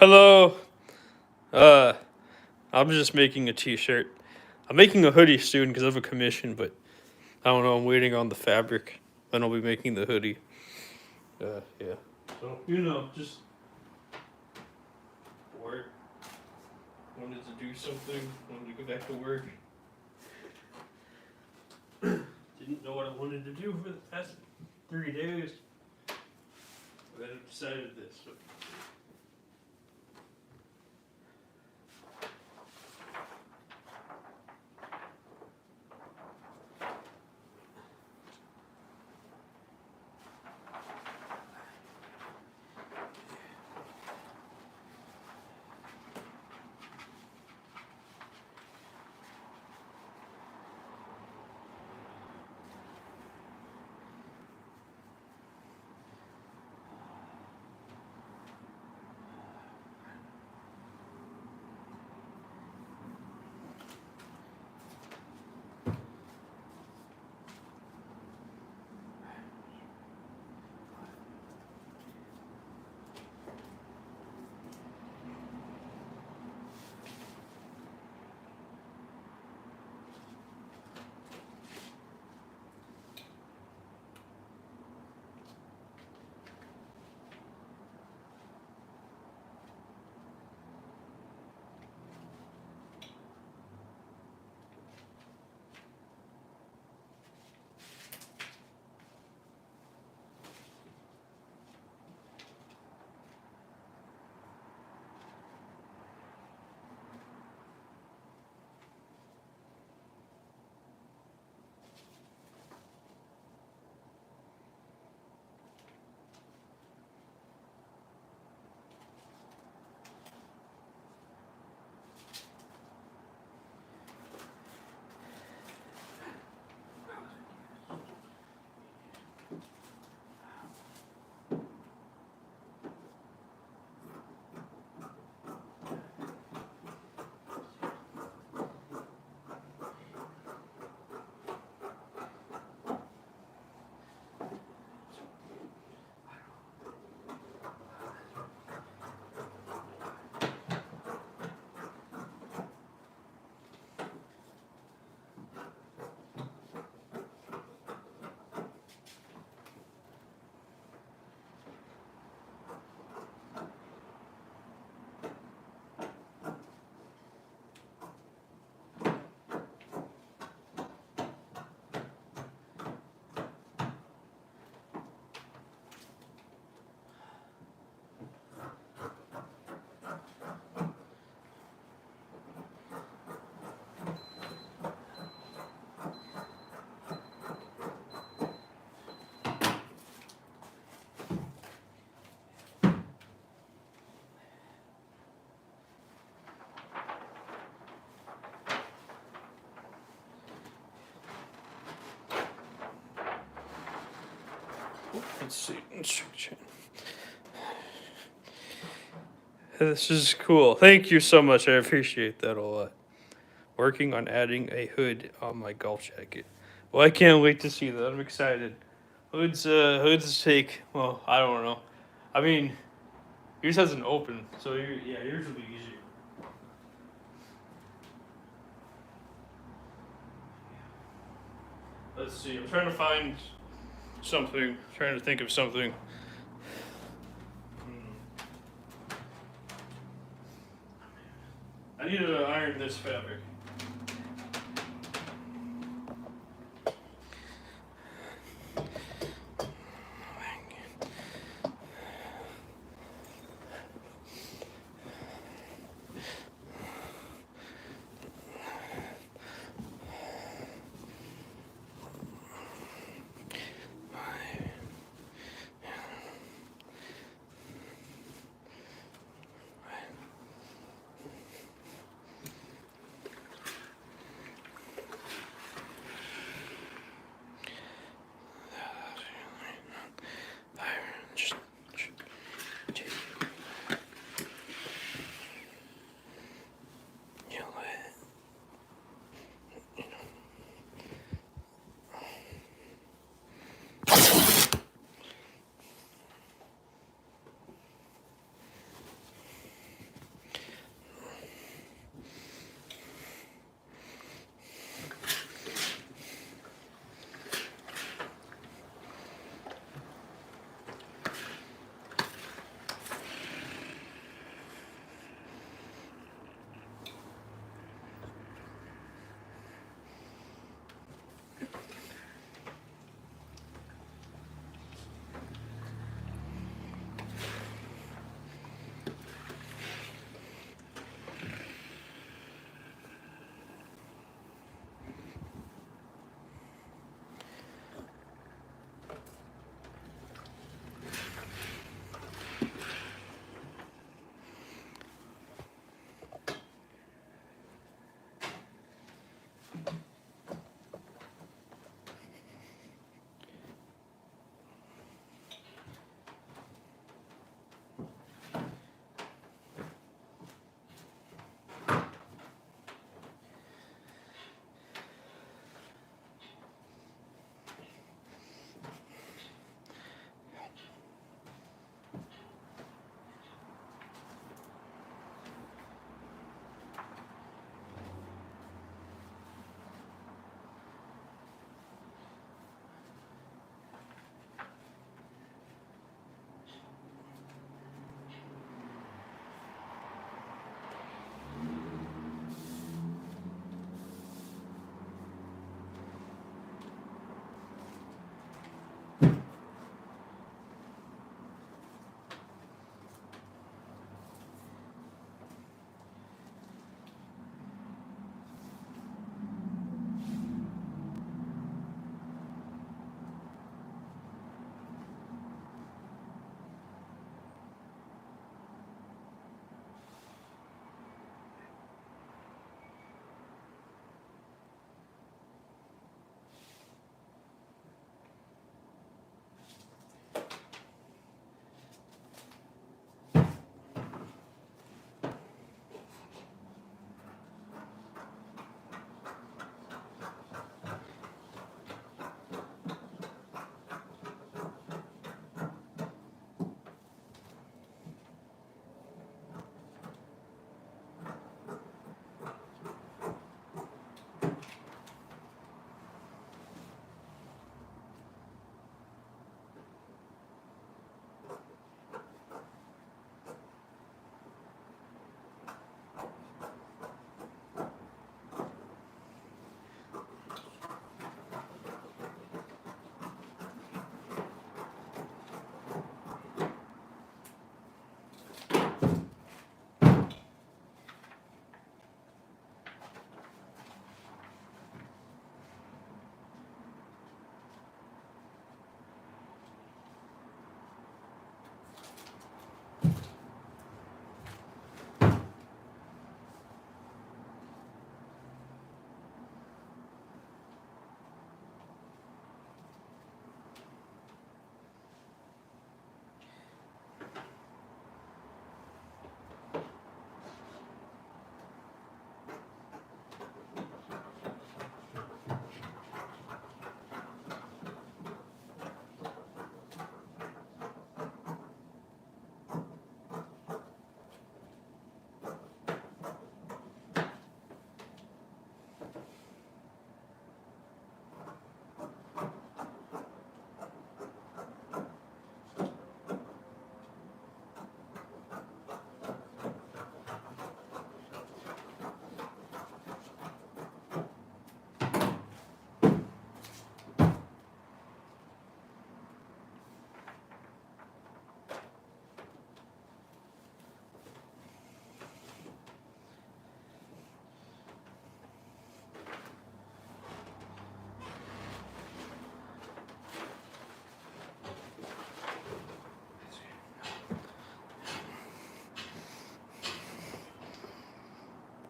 Hello. Uh, I'm just making a t-shirt. I'm making a hoodie soon because I have a commission, but I don't know. I'm waiting on the fabric. Then I'll be making the hoodie. Yeah. So just work. Wanted to do something. Wanted to go back to work. Didn't know what I wanted to do for the past 3 days. But I decided this. So. Let's see. Instruction. This is cool. Thank you so much. I appreciate that a lot. Working on adding a hood on my golf jacket. Well, I can't wait to see that. I'm excited. Hoods take. Well, I don't know. I mean, yours hasn't opened, so yeah, yours will be easier. Let's see. I'm trying to find something. Trying to think of something. I need to iron this fabric.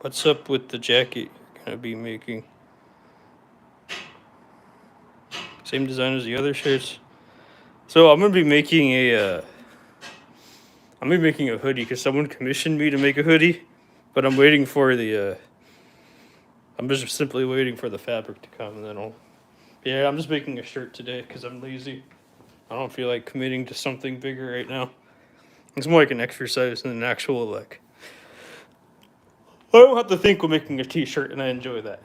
What's up with the jacket you're gonna be making? Same design as the other shirts. So I'm gonna be making I'm gonna be making a hoodie because someone commissioned me to make a hoodie, but I'm waiting for the I'm just simply waiting for the fabric to come, and then I'll. Yeah, I'm just making a shirt today because I'm lazy. I don't feel like committing to something bigger right now. It's more like an exercise than an actual like. I don't have to think when making a t-shirt, and I enjoy that.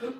Ugh.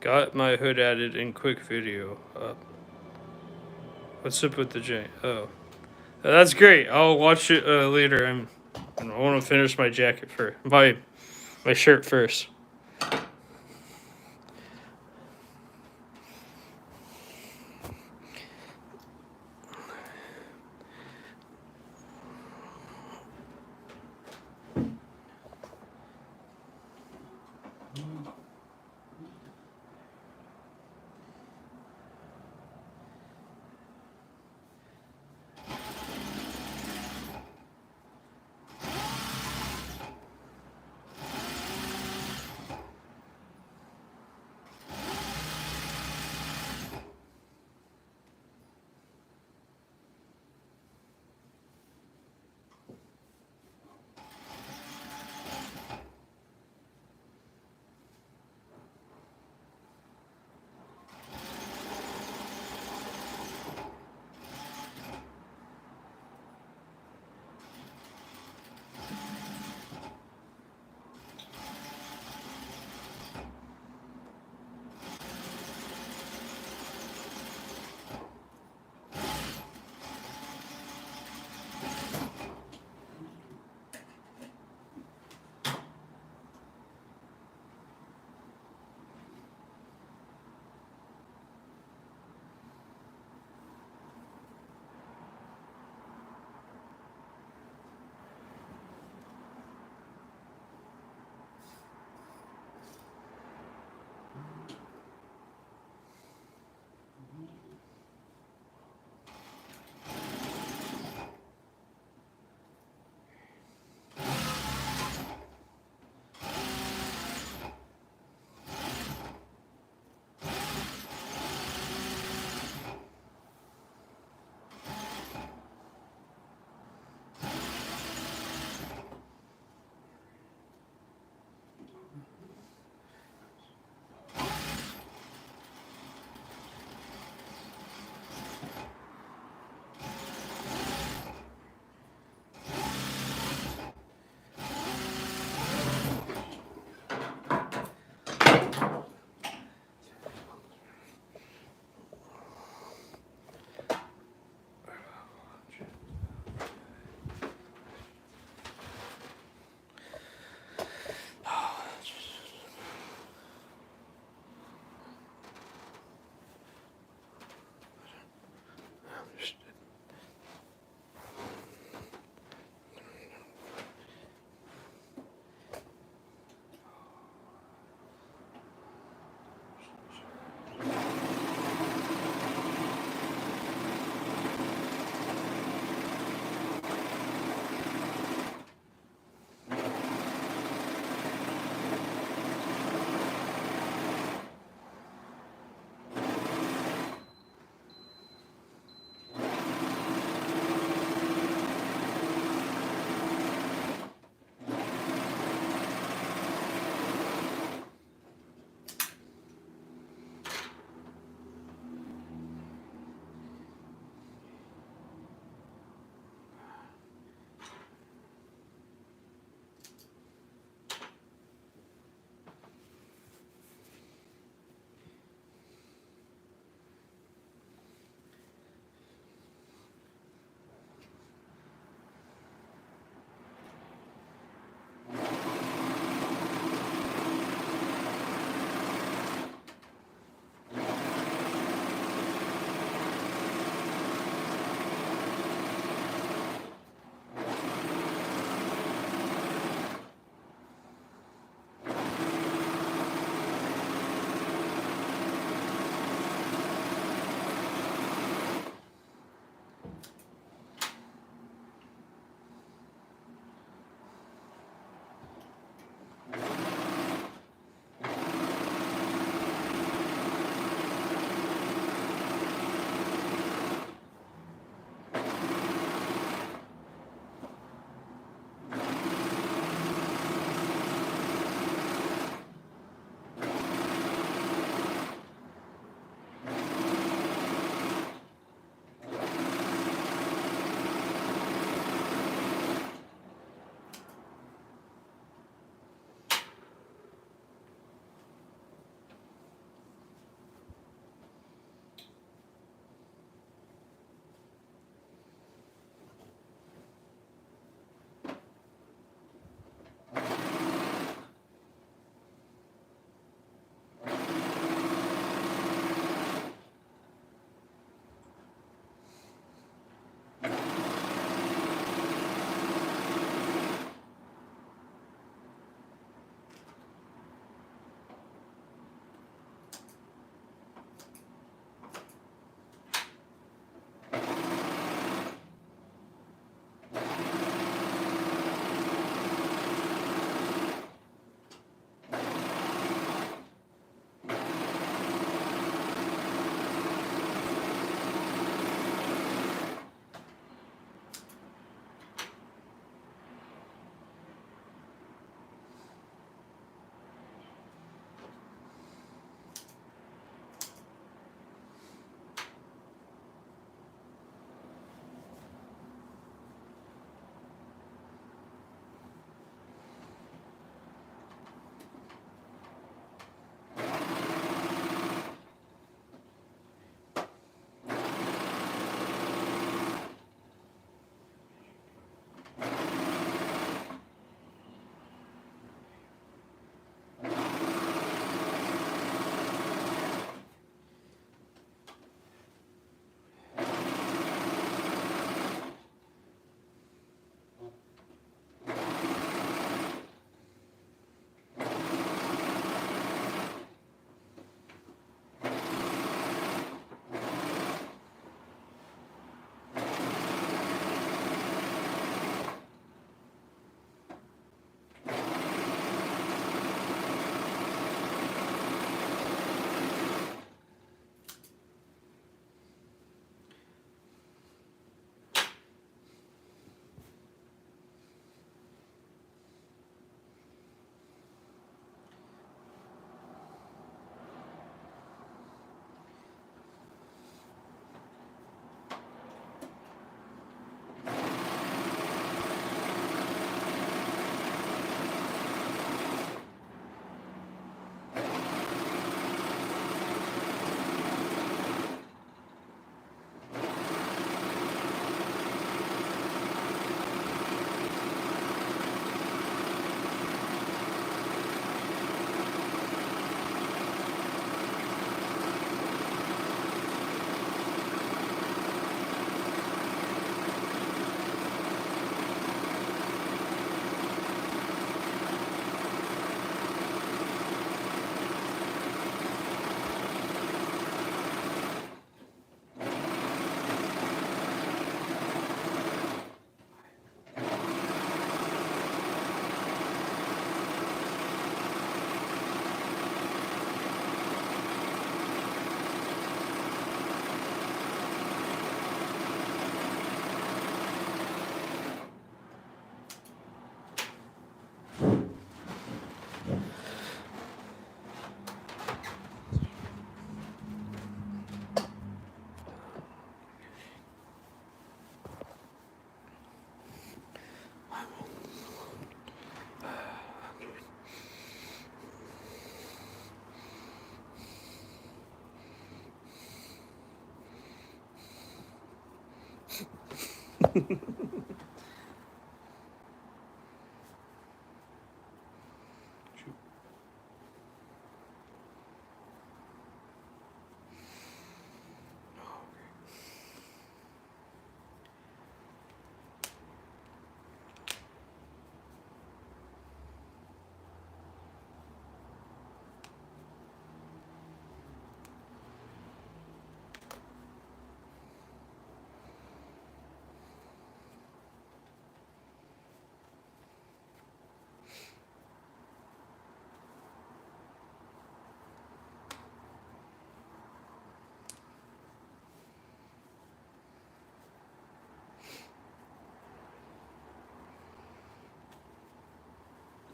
Got my hood added in quick video. What's up with the J? Oh, that's great. I'll watch it later. I want to finish my jacket first. My shirt first.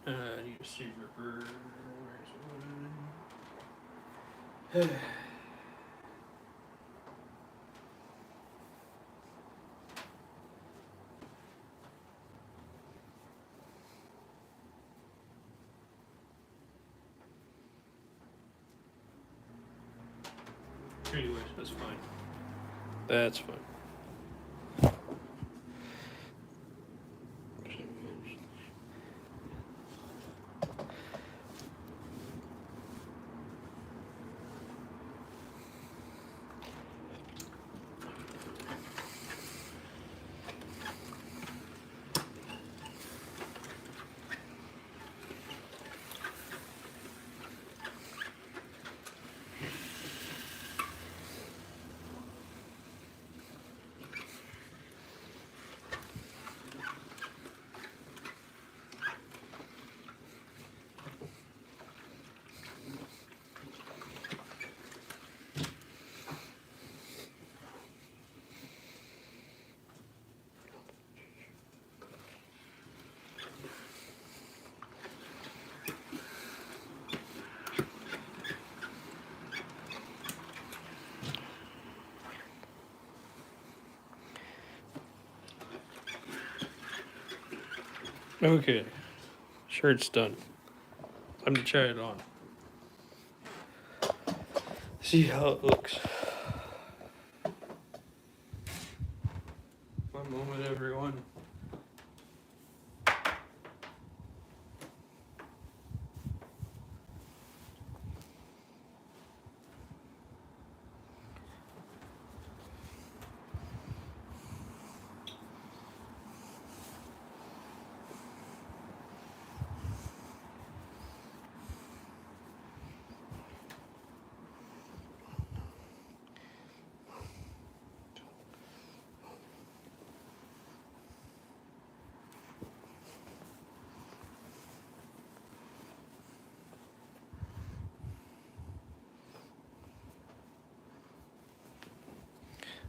I need to see ripper. Where's one? Anyways, that's fine. That's fine. Okay, shirt's done. Time to try it on. See how it looks. One moment, everyone.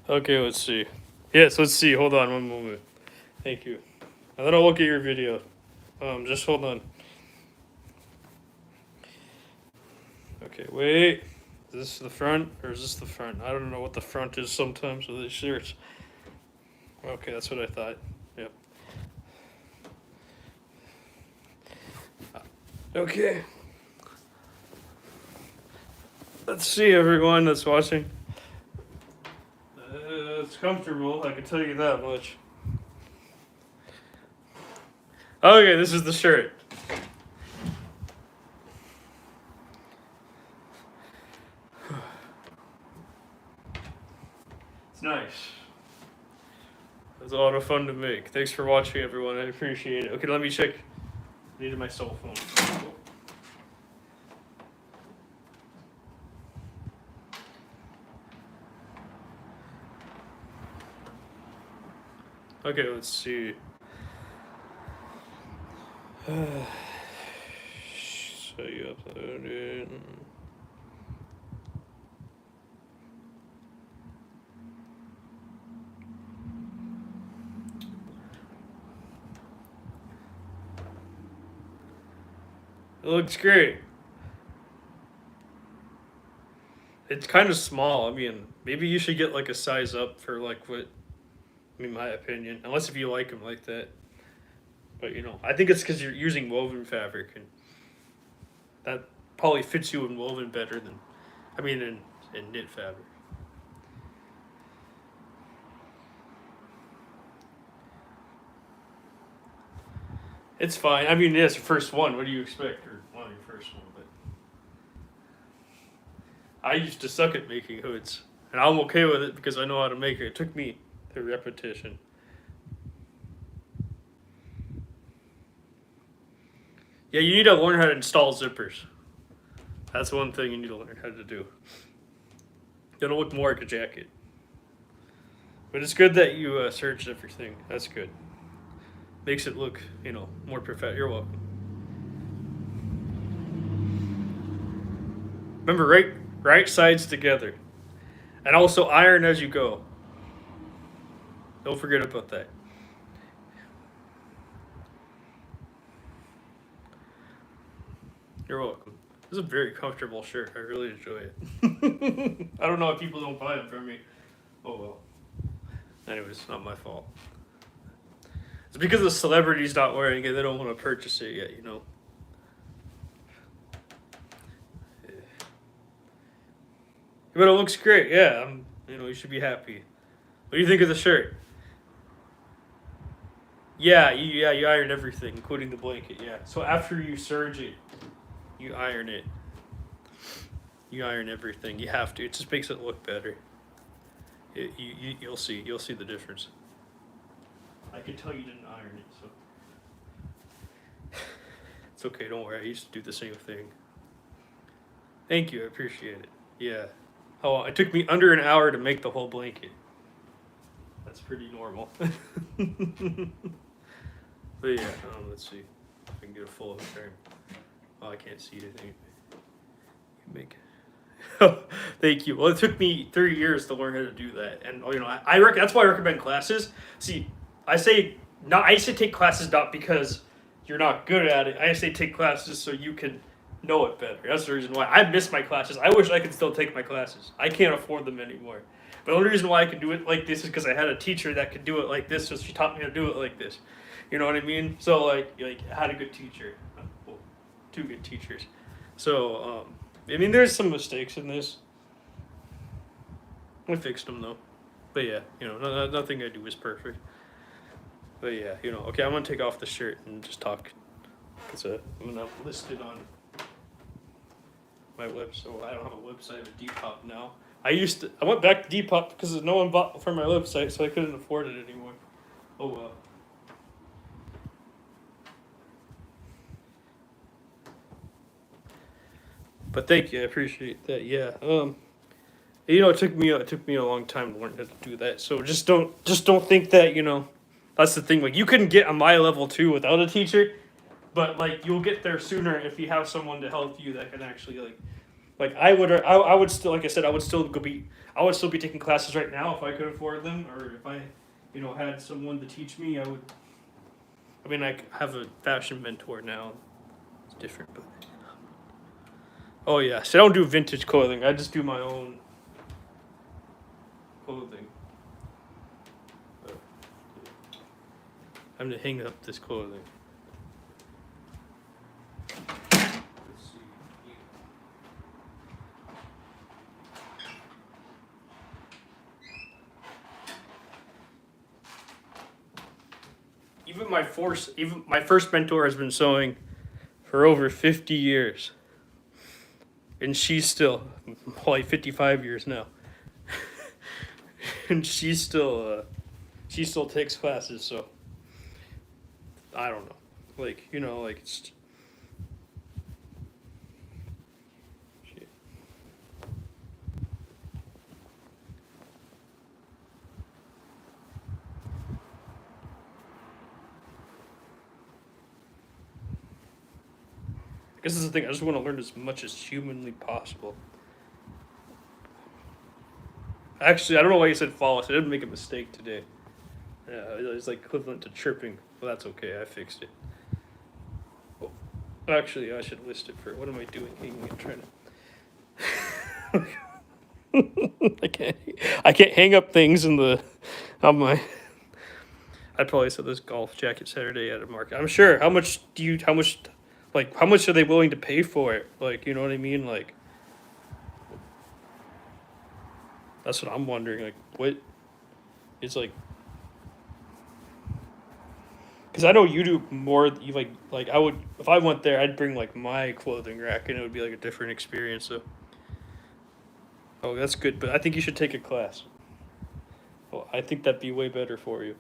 Okay, let's see. Yes, let's see. Hold on one moment. Thank you. And then I'll look at your video. Just hold on. Okay, wait. Is this the front or is this the front? I don't know what the front is sometimes with these shirts. Okay, that's what I thought. Yep. Okay. Let's see, everyone that's watching. It's comfortable, I can tell you that much. Okay, this is the shirt. It's nice. It was a lot of fun to make. Thanks for watching, everyone. I appreciate it. Okay, let me check. I needed my cell phone. Okay, let's see. So you uploaded. It looks great. It's kind of small. I mean, maybe you should get like a size up for like what. I mean, my opinion. Unless if you like them like that. But you know, I think it's because you're using woven fabric, and that probably fits you in woven better than, I mean, in knit fabric. It's fine. I mean, it's your first one. What do you expect? Or one of your first one, but I used to suck at making hoods, and I'm okay with it because I know how to make it. It took me the repetition. Yeah, you need to learn how to install zippers. That's one thing you need to learn how to do. It'll look more like a jacket. But it's good that you searched everything. That's good. Makes it look, more professional. You're welcome. Remember, right sides together. And also iron as you go. Don't forget about that. You're welcome. This is a very comfortable shirt. I really enjoy it. I don't know if people don't buy them from me. Oh well. Anyways, not my fault. It's because the celebrities not wearing it. They don't want to purchase it yet. Yeah. But it looks great. Yeah. You should be happy. What do you think of the shirt? Yeah, you iron everything, including the blanket. Yeah. So after you serge it, you iron it. You iron everything. You have to. It just makes it look better. You'll see. You'll see the difference. I could tell you didn't iron it, so it's okay. Don't worry. I used to do the same thing. Thank you. I appreciate it. Yeah. Oh, it took me under an hour to make the whole blanket. That's pretty normal. But yeah, let's see if I can get a full frame. Oh, I can't see anything. Make. Thank you. Well, it took me 3 years to learn how to do that, and that's why I recommend classes. See, I say take classes not because you're not good at it. I say take classes so you can know it better. That's the reason why I miss my classes. I wish I could still take my classes. I can't afford them anymore. But the only reason why I can do it like this is because I had a teacher that could do it like this, so she taught me how to do it like this. You know what I mean? So I had a good teacher, well, 2 good teachers. So there's some mistakes in this. I fixed them though. But yeah, nothing I do is perfect. But yeah, okay, I'm gonna take off the shirt and just talk. Cause I'm gonna list it on my website. So I don't have a website of Depop now. I went back to Depop because no one bought from my website, so I couldn't afford it anymore. Oh well. But thank you, I appreciate that. Yeah. It took me a long time to learn how to do that. So just don't think that that's the thing. Like you couldn't get on my level 2 without a teacher, but you'll get there sooner if you have someone to help you that can actually I would still, like I said, I would still be taking classes right now if I could afford them, or if I had someone to teach me. I have a fashion mentor now. It's different, but oh yeah, so I don't do vintage clothing. I just do my own clothing. I'm gonna hang up this clothing. Let's see. Even my first mentor has been sewing for over 50 years. And she's still 55 years now. And she still takes classes, so I don't know. It's shit. I guess this is the thing. I just want to learn as much as humanly possible. Actually, I don't know why you said false. I didn't make a mistake today. Yeah, it's equivalent to chirping. Well, that's okay. I fixed it. Oh, actually, I should list it for. What am I doing? I'm trying to. I can't hang up things on my. I'd probably sell this golf jacket Saturday at a market. I'm sure. How much are they willing to pay for it? You know what I mean? That's what I'm wondering. What is Because I know you do more. You like I would if I went there, I'd bring like my clothing rack, and it would be like a different experience. So, oh, that's good. But I think you should take a class. Well, I think that'd be way better for you.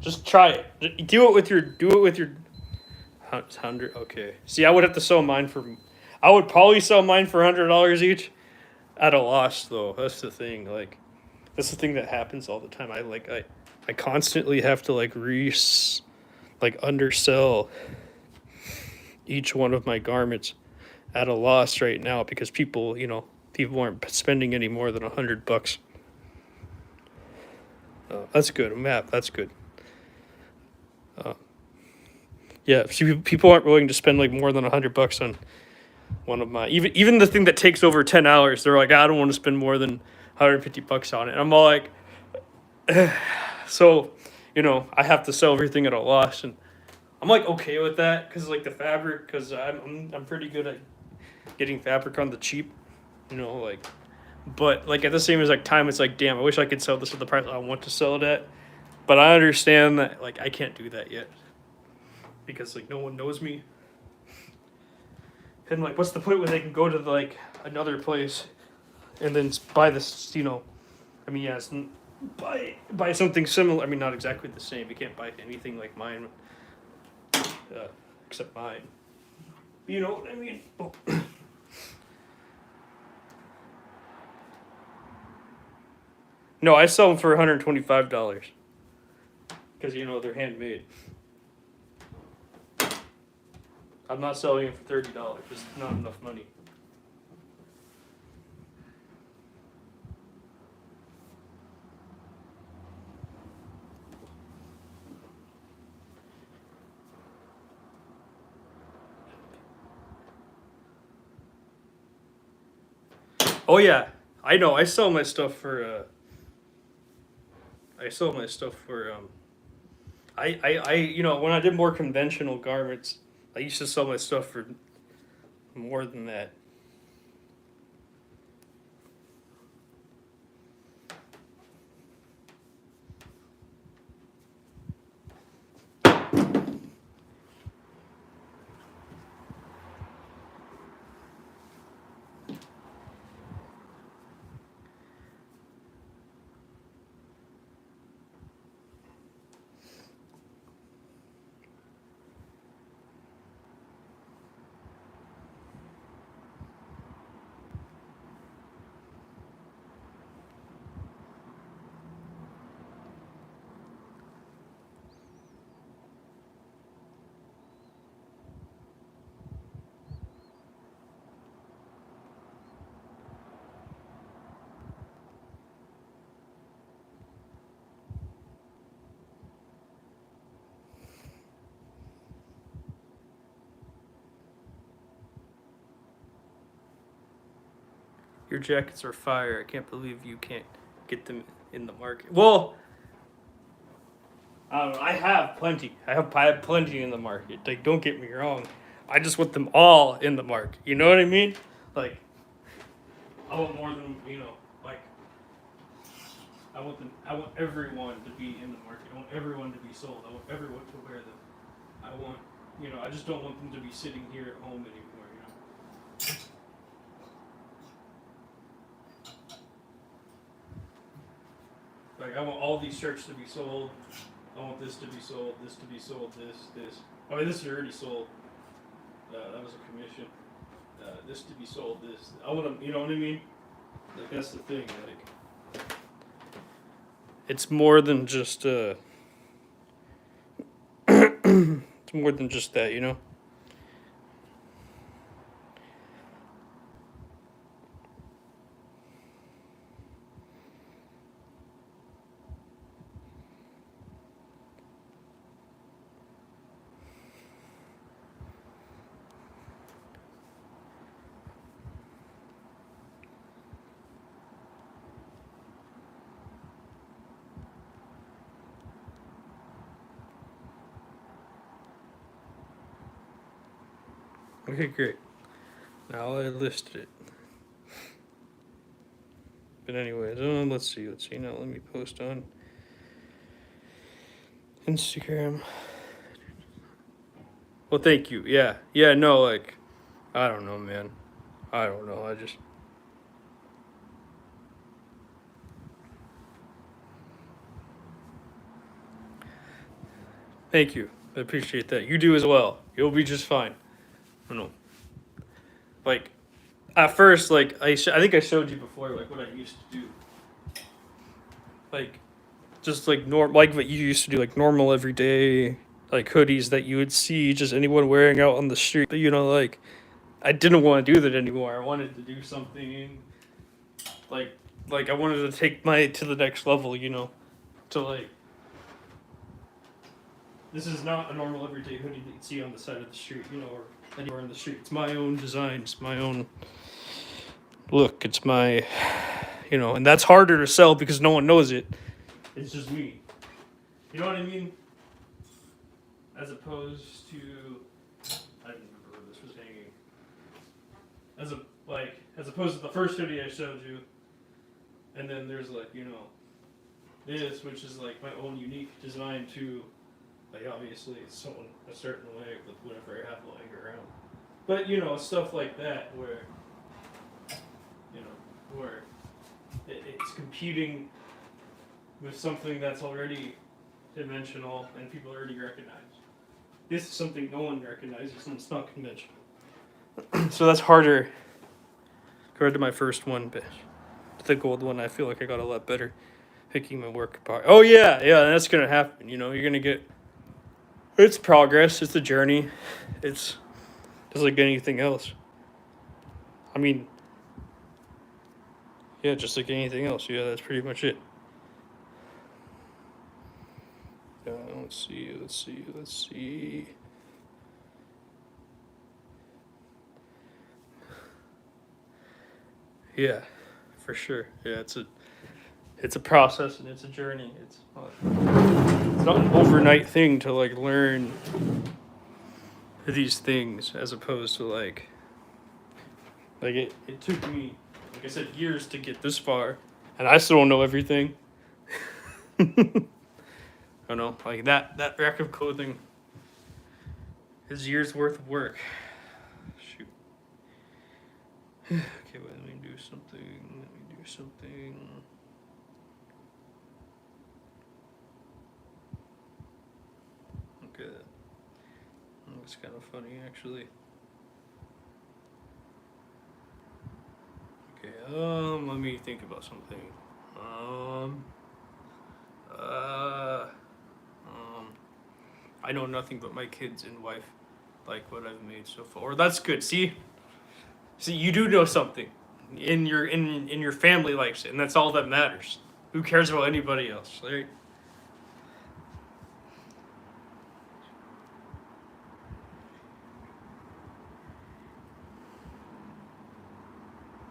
Just try it. Do it with your 100. Okay. See, I would have to sell mine for. I would probably sell mine for $100 each, at a loss though. That's the thing. Like, that's the thing that happens all the time. I constantly have to like undersell each one of my garments at a loss right now because people aren't spending any more than $100. That's good. Map. That's good. Yeah, see, people aren't willing to spend like more than $100 on one of my even the thing that takes over 10 hours. They're like, I don't want to spend more than $150 on it. And I'm all like, so, I have to sell everything at a loss, and I'm like okay with that because like the fabric, because I'm pretty good at getting fabric on the cheap, like, but like at the same as like time, it's like damn, I wish I could sell this at the price I want to sell it at, but I understand that like I can't do that yet because like no one knows me, and like what's the point when they can go to like another place and then buy this, I mean, yes, buy something similar. I mean, not exactly the same. You can't buy anything like mine, except mine. You know what I mean? Oh. No, I sell them for $125 because they're handmade. I'm not selling them for $30. It's not enough money. Oh yeah, I know. I sell my stuff for. I sell my stuff for. When I did more conventional garments, I used to sell my stuff for more than that. Your jackets are fire. I can't believe you can't get them in the market. Well, I don't know. I have plenty. I have plenty in the market. Like, don't get me wrong. I just want them all in the market. You know what I mean? Like, I want more than Like, I want them. I want everyone to be in the market. I want everyone to be sold. I want everyone to wear them. I want. I just don't want them to be sitting here at home anymore. Like, I want all these shirts to be sold. I want this to be sold. This to be sold. This. I mean, this is already sold. That was a commission. This to be sold. This. I want them. You know what I mean? Like, that's the thing. Like, it's more than just. It's more than just that. Okay, great. Now I listed it. But anyways, let's see. Now let me post on Instagram. Well, thank you. Yeah. Yeah, no, like, I don't know, man. I don't know. I just. Thank you. I appreciate that. You do as well. You'll be just fine. I don't know. Like, at first, like, I think I showed you before, like, what I used to do. Like, just like like what you used to do, like normal everyday, like hoodies that you would see just anyone wearing out on the street. But, like, I didn't want to do that anymore. I wanted to do something like, I wanted to take my to the next level, to like, this is not a normal everyday hoodie that you see on the side of the street, or anywhere in the street. It's my own design. It's my own look. It's my, and that's harder to sell because no one knows it. It's just me. You know what I mean? As opposed to, I don't remember where this was hanging. As opposed to the first hoodie I showed you, and then there's like, this, which is like my own unique design to, like, obviously it's sewn a certain way with whatever I have lying around. But stuff like that where, where it's competing with something that's already dimensional and people already recognize. This is something no one recognizes and it's not conventional. So that's harder compared to my first one, but the gold one, I feel like I got a lot better picking my work apart. Oh yeah, that's gonna happen. You're gonna get. It's progress. It's a journey. It's just like anything else. I mean, yeah, just like anything else. Yeah, that's pretty much it. Let's see. Yeah, for sure. Yeah, it's a process and it's a journey. It's not an overnight thing to like learn these things, as opposed to like it took me, like I said, years to get this far, and I still don't know everything. I don't know, like that rack of clothing is years worth of work. Shoot. Okay, wait, let me do something. Okay, that's kind of funny actually. Okay, let me think about something. I know nothing but my kids and wife like what I've made so far. That's good. See, you do know something, in your family likes it, and that's all that matters. Who cares about anybody else, right?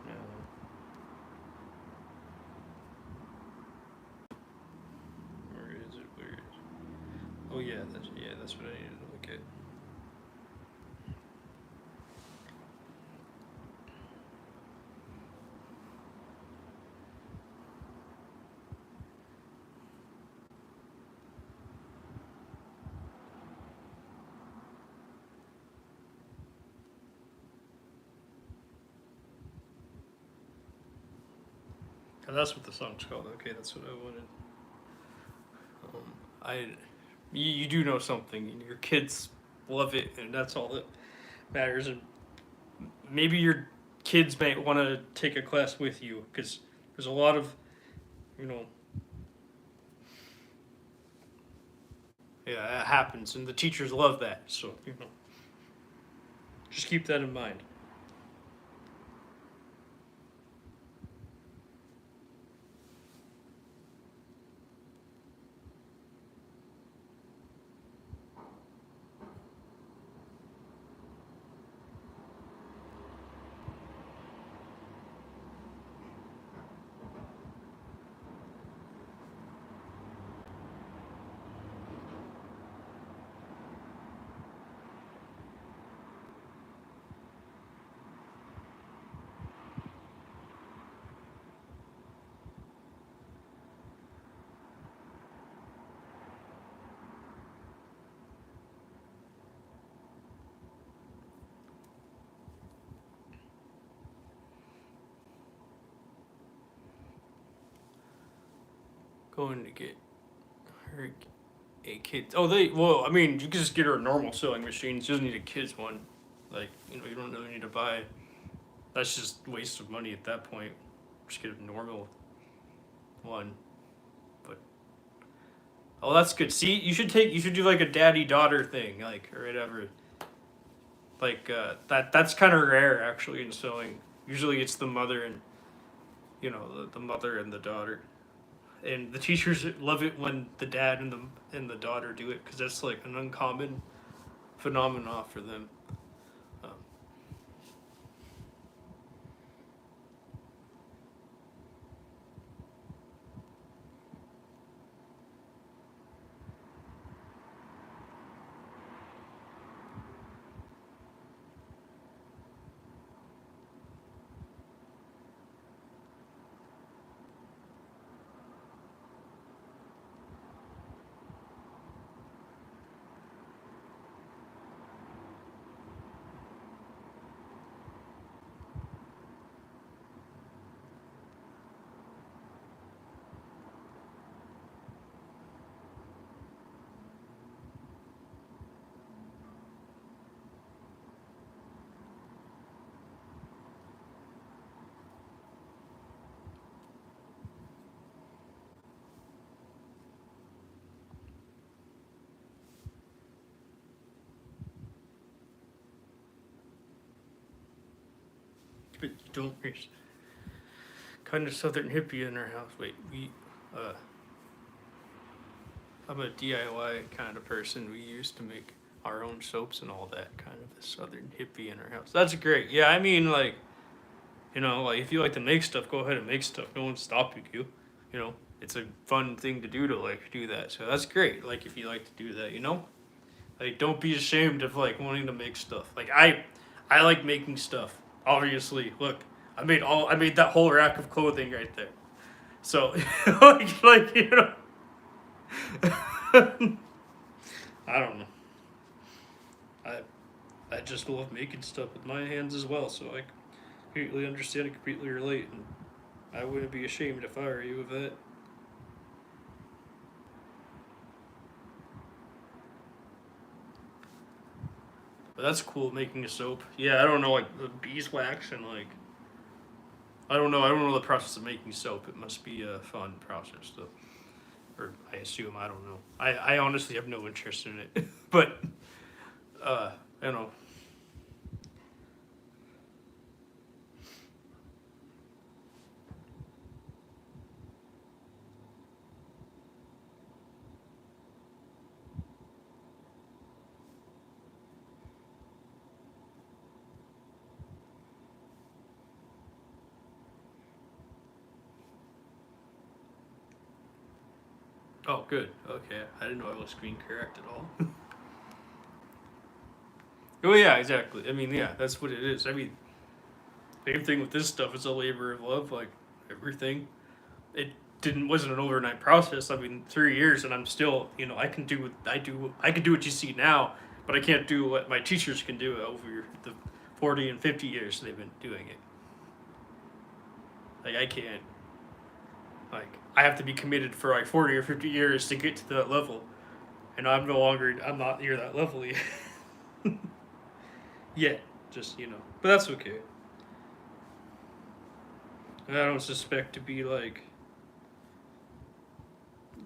Yeah. Where is it? Oh yeah, that's what I needed to look at. And that's what the song's called. Okay, that's what I wanted. I, you do know something, and your kids love it, and that's all that matters. And maybe your kids might want to take a class with you because there's a lot of, you know, yeah, it happens, and the teachers love that. So just keep that in mind. going to get her a kid. Oh, well, I mean, you can just get her a normal sewing machine. She doesn't need a kid's one. Like, you don't really need to buy. That's just waste of money at that point. Just get a normal one. But oh, that's good. See, you should do like a daddy daughter thing, like or whatever. Like that's kind of rare actually in sewing. Usually it's the mother and the mother and the daughter. And the teachers love it when the dad and the daughter do it because that's like an uncommon phenomenon for them. Um, but you don't. There's kind of southern hippie in our house. Wait, uh, I'm a DIY kind of person. We used to make our own soaps and all that. Kind of a southern hippie in our house. That's great. Yeah, I mean, like, like if you like to make stuff, go ahead and make stuff. No one's stopping you. You know, it's a fun thing to do do that. So that's great. Like if you like to do that. Like don't be ashamed of like wanting to make stuff. Like I like making stuff. Obviously, look, I made that whole rack of clothing right there. So like. I don't know. I I just love making stuff with my hands as well, so I completely understand and completely relate, and I wouldn't be ashamed if I were you of that. But that's cool making a soap. Yeah, I don't know like the beeswax and like I don't know the process of making soap. It must be a fun process though. Or I assume I don't know. I honestly have no interest in it. But you know. Oh, good. Okay, I didn't know I was screen correct at all. Oh yeah, exactly. I mean, yeah, that's what it is. I mean, same thing with this stuff. It's a labor of love, like everything. It didn't wasn't an overnight process. I mean, 3 years, and I'm still, I can do what I do. I can do what you see now, but I can't do what my teachers can do over the 40 and 50 years they've been doing it. Like I can't. Like I have to be committed for like 40 or 50 years to get to that level, and I'm no longer. I'm not near that level yet. Yet, just but that's okay. I don't suspect to be like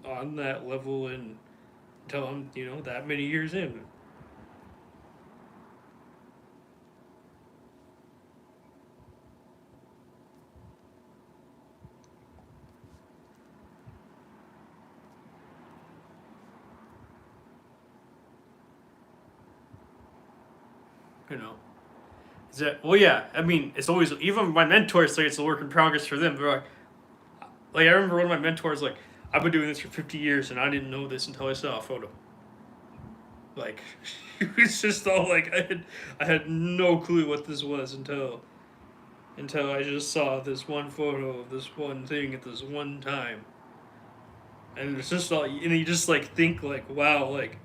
on that level until I'm that many years in. You know. Is that well? Yeah. I mean, it's always even my mentors say it's a work in progress for them. They're like I remember one of my mentors like, I've been doing this for 50 years and I didn't know this until I saw a photo. Like, it was just all like I had no clue what this was until I just saw this one photo of this one thing at this one time, and it's just all and you just like think like wow like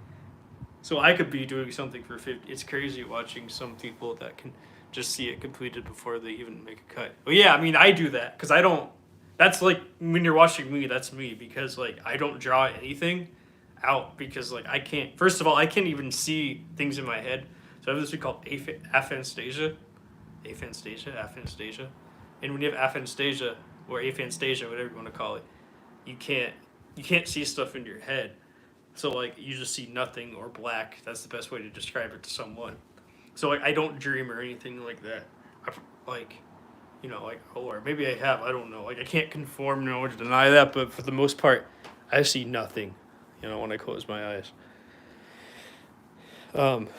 so I could be doing something for 50. It's crazy watching some people that can just see it completed before they even make a cut. Well, yeah, I mean I do that because I don't. That's like when you're watching me. That's me because like I don't draw anything out because like I can't. First of all, I can't even see things in my head. So I have this thing called aphastasia, and when you have aphastasia or aphantasia, whatever you want to call it, you can't you can't see stuff in your head. So like you just see nothing or black. That's the best way to describe it to someone. So like I don't dream or anything like that. Like like or maybe I have. I don't know. Like I can't conform nor deny that, but for the most part, I see nothing. When I close my eyes. Um,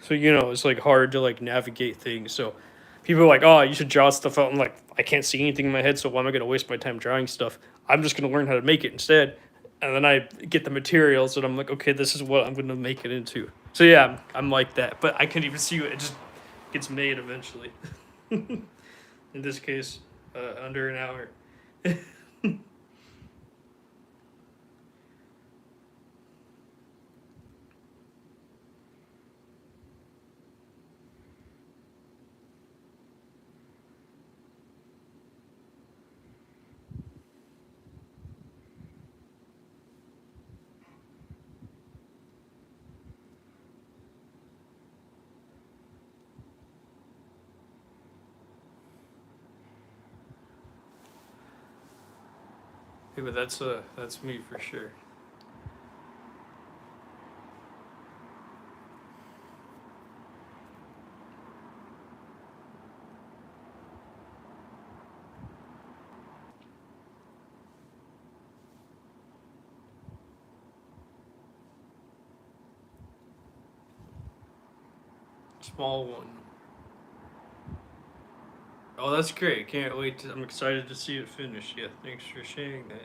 so it's like hard to like navigate things. So people are like, oh, you should draw stuff out. I'm like, I can't see anything in my head, so why am I gonna waste my time drawing stuff? I'm just gonna learn how to make it instead. And then I get the materials, and I'm like, okay, this is what I'm gonna make it into. So yeah, I'm like that, but I can't even see it. It just gets made eventually. In this case, under an hour. Yeah, but that's me for sure. Small one. Oh, that's great. Can't wait. I'm excited to see it finish. Yeah, thanks for sharing that.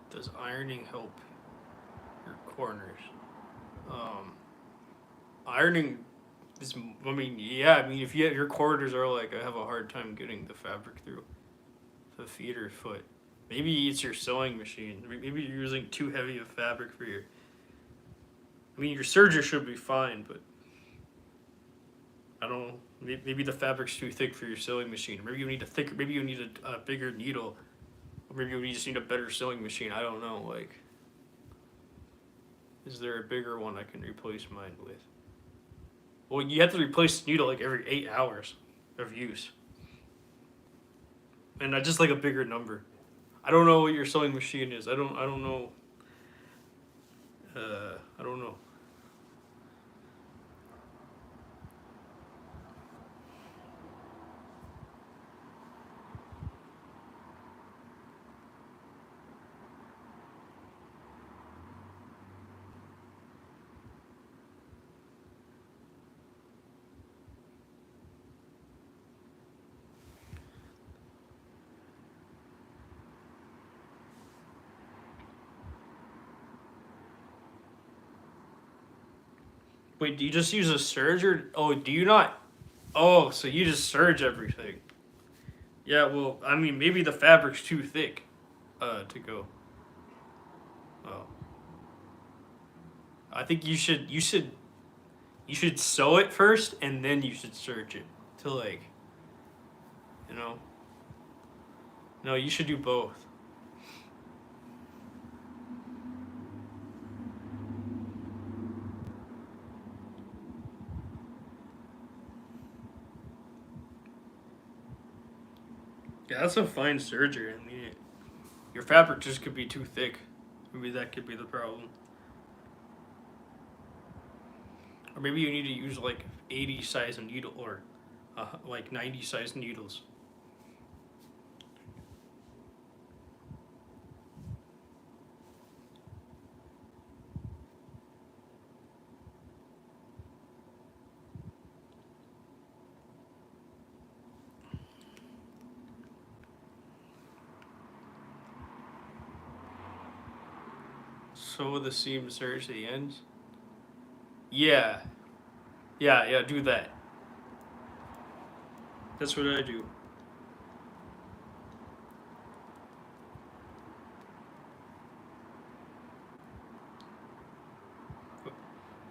Does ironing help your corners? Um, Ironing is. I mean, yeah. I mean, if your corners are like, I have a hard time getting the fabric through the feet or foot. Maybe it's your sewing machine. Maybe you're using too heavy of fabric for your. I mean, your serger should be fine, but I don't know. Maybe the fabric's too thick for your sewing machine. Maybe you need a thicker. Maybe you need a bigger needle. Or maybe you just need a better sewing machine. I don't know. Like, is there a bigger one I can replace mine with? Well, you have to replace the needle like every 8 hours of use, and I just like a bigger number. I don't know what your sewing machine is. I don't. I don't know. I don't know. Wait, do you just use a surge or do you not? Oh, so you just surge everything. Yeah, well, I mean, maybe the fabric's too thick, to go. Oh, I think you should sew it first, and then you should serge it to like, you know. No, you should do both. Yeah, that's a fine surgery. I mean, your fabric just could be too thick. Maybe that could be the problem. Or maybe you need to use like 80 size needle or like 90 size needles. Sew the seam serge to the ends. Yeah, yeah, do that. That's what I do.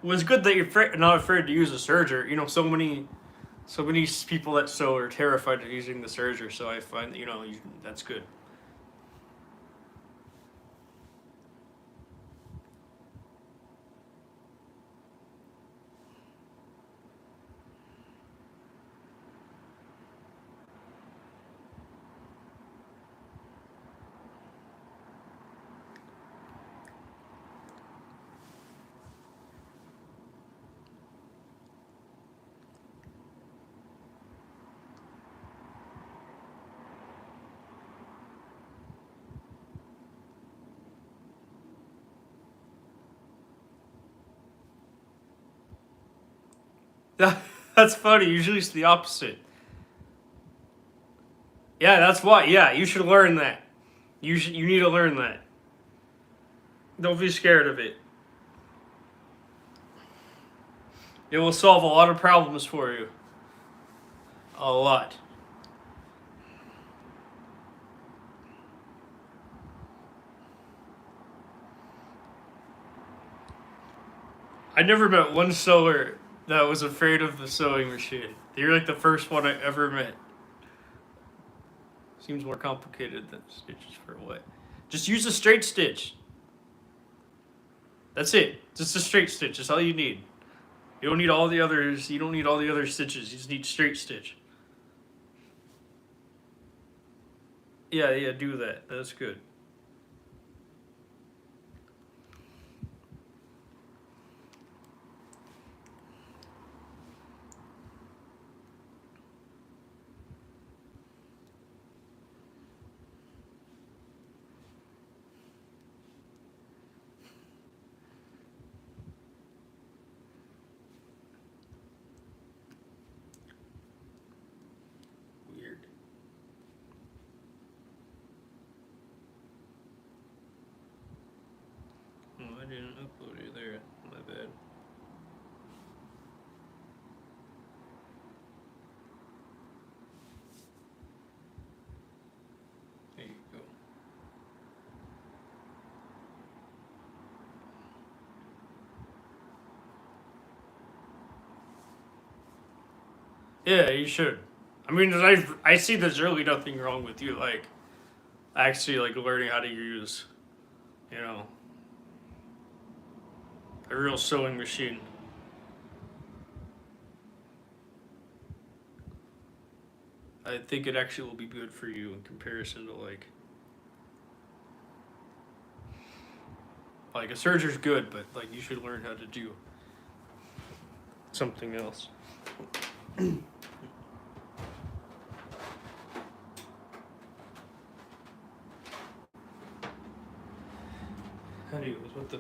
Well, it's good that you're not afraid to use a serger. You know, so many people that sew are terrified of using the serger. So I find that that's good. That's funny. Usually it's the opposite. Yeah, that's why. Yeah, you should learn that. You need to learn that. Don't be scared of it. It will solve a lot of problems for you. A lot. I never met one sewer that was afraid of the sewing machine. You're like the first one I ever met. Seems more complicated than stitches for what? Just use a straight stitch. That's it. Just a straight stitch. That's all you need. You don't need all the others. You don't need all the other stitches. You just need straight stitch. Yeah, do that. That's good. Weird. Oh, I didn't upload it there. My bad. There you go. Yeah, you should. I mean, I see there's really nothing wrong with you like actually like learning how to use, you know, a real sewing machine. I think it actually will be good for you in comparison to like a serger's good, but like you should learn how to do something else. Anyways, what the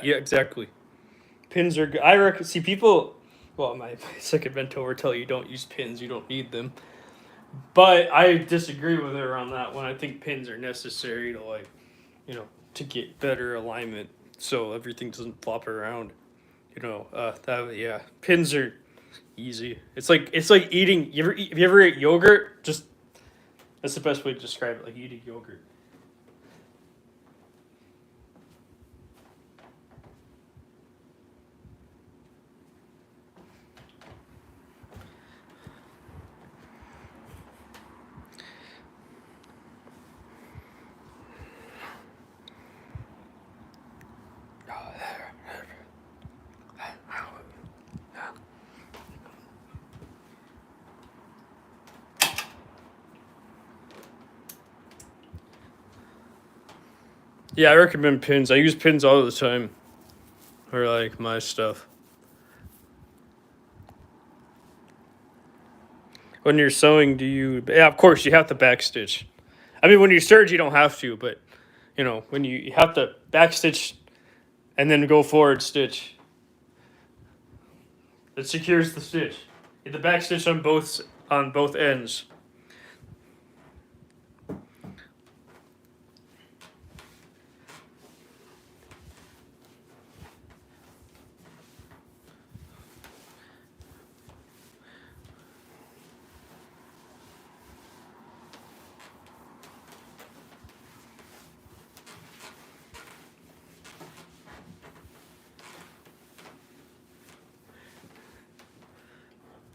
yeah, exactly. Pins are good. I reckon. See, people. Well, my second mentor tell you don't use pins. You don't need them. But I disagree with her on that one. I think pins are necessary to to get better alignment, so everything doesn't flop around. Yeah, pins are easy. It's like eating. Have you ever ate yogurt? Just that's the best way to describe it. Like eating yogurt. Yeah, I recommend pins. I use pins all the time for like my stuff. When you're sewing, do you? Yeah, of course you have to backstitch. I mean, when you serge, you don't have to, but you know, when you have to backstitch and then go forward stitch, it secures the stitch. The backstitch on both ends.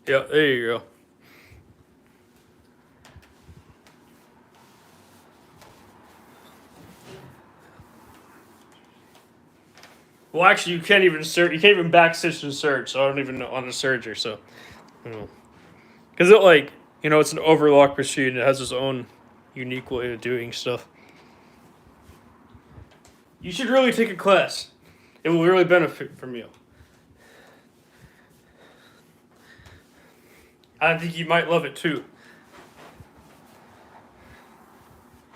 Yeah, there you go. Well, actually, you can't even backstitch and serge. So I don't even know on the serger. So, you know, because it like it's an overlock machine. It has its own unique way of doing stuff. You should really take a class. It will really benefit from you. I think you might love it too.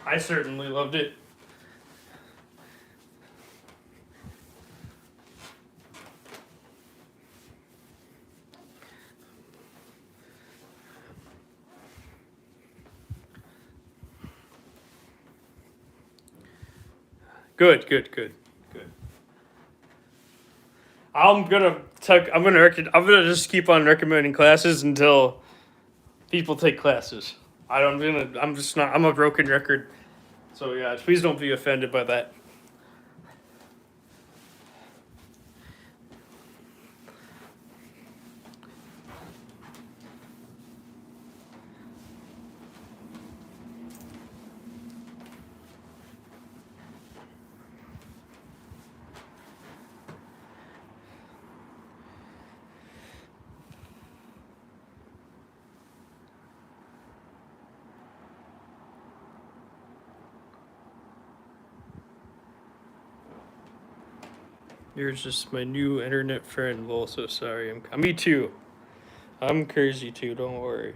I certainly loved it. Good, good, good, good. I'm gonna just keep on recommending classes until people take classes. I'm just not. I'm a broken record. So yeah, please don't be offended by that. You're just my new internet friend. Well, so sorry. Me too. I'm crazy too. Don't worry.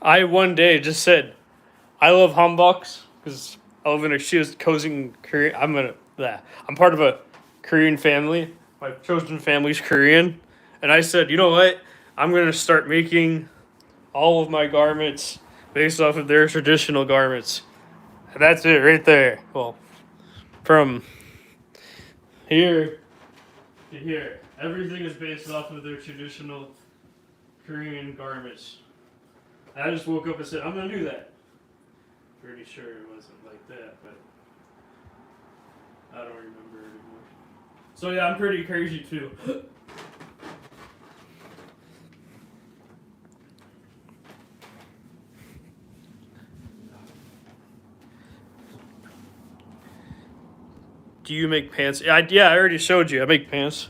I one day just said, I love humbucks because I live in a cozy Korean. I'm part of a Korean family. My chosen family's Korean, and I said, you know what? I'm gonna start making all of my garments based off of their traditional garments. And that's it right there. Well, from here to here, everything is based off of their traditional Korean garments. And I just woke up and said, I'm gonna do that. Pretty sure it wasn't like that, but I don't remember anymore. So yeah, I'm pretty crazy too. Do you make pants? Yeah, I already showed you. I make pants.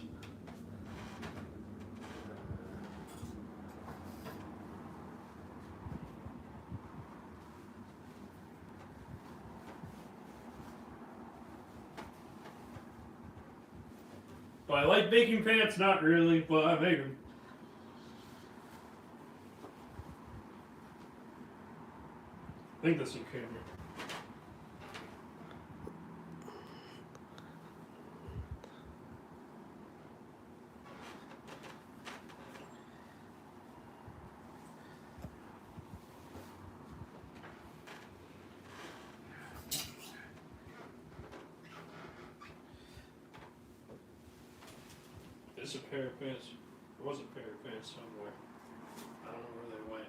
Do I like making pants? Not really, but I make them. I think that's okay. It's a pair of pants. There was a pair of pants somewhere. I don't know where they went.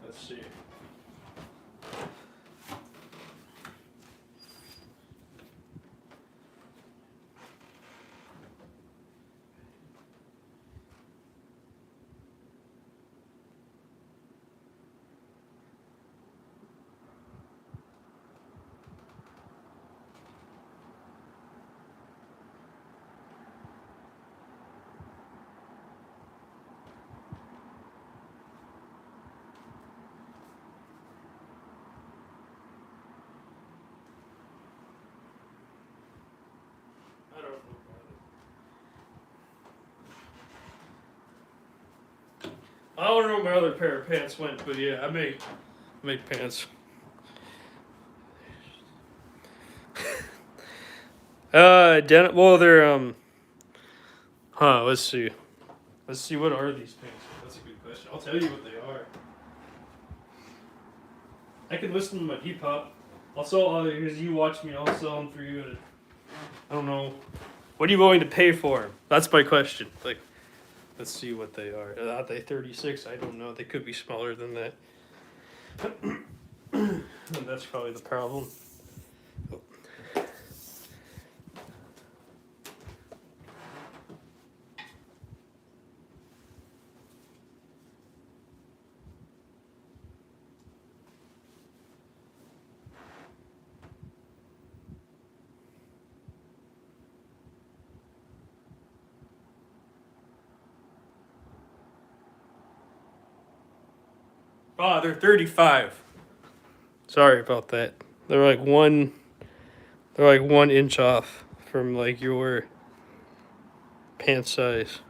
Let's see. I don't know where my other pair of pants went, but yeah, I make pants. Well, they're let's see. Let's see, what are these pants? That's a good question. I'll tell you what they are. I can list them in my Depop. I'll sell because you watch me. I'll sell them for you. I don't know. What are you willing to pay for them? That's my question. Like, let's see what they are. Are they 36? I don't know. They could be smaller than that. And that's probably the problem. Oh, they're 35. Sorry about that. They're like 1 inch off from like your pant size.